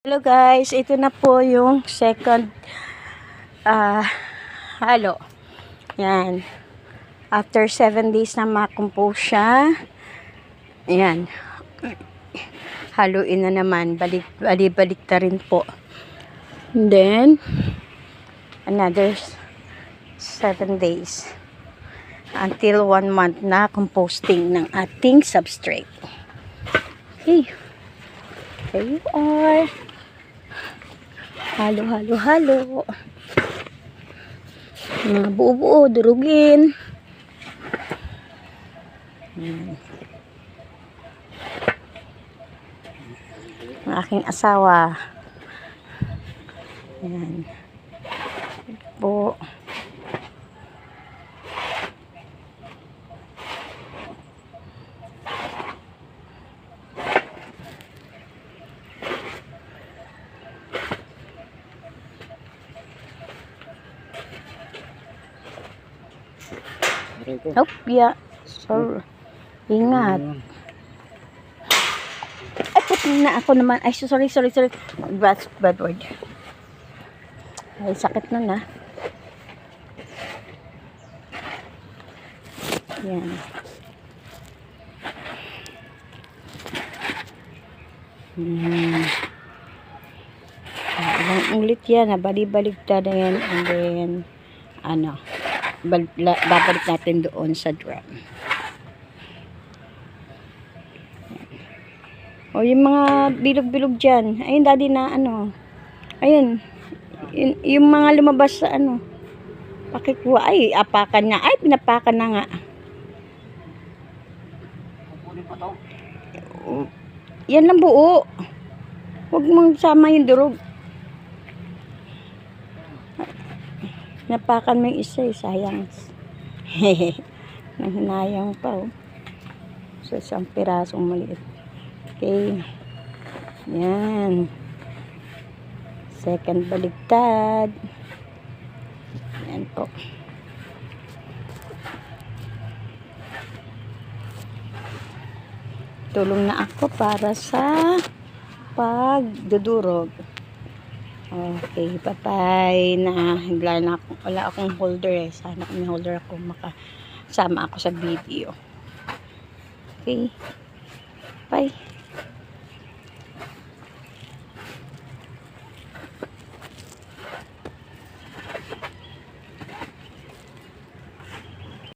Hello guys, ito na po yung second halo. Yan. After 7 days na ma-compose siya. Yan. Haluin na naman. Balik na rin po. And then, another 7 days. Until 1 month na composting ng ating substrate. Okay. There you are. Halo. Mga buo-buo, durugin. Ang aking asawa. Ayan. Po. Nope, yeah. So, ingat. Ay, putin na ako naman. Ay, sorry. Bad word. Ay, sakit na na. Yan. Ilang ulit yan. Balik-baligtad na yan. And then, babalik natin doon sa drum. O, yung mga bilog-bilog dyan. Ayun, daddy na ayun. Yung mga lumabas sa pakikuha. Ay, apakan nga. Ay, pinapakan na nga. Yan lang buo. Huwag mong sama yung durog. Napakan mo yung isa, sayang. Nanghinayang pa, sa isang pirasong maliit. Okay. Yan. Second baligtad. Yan po. Tulong na ako para sa pagdudurog. Okay, bye-bye na. Wala akong holder Sana kung may holder ako, makasama ako sa video. Okay, bye.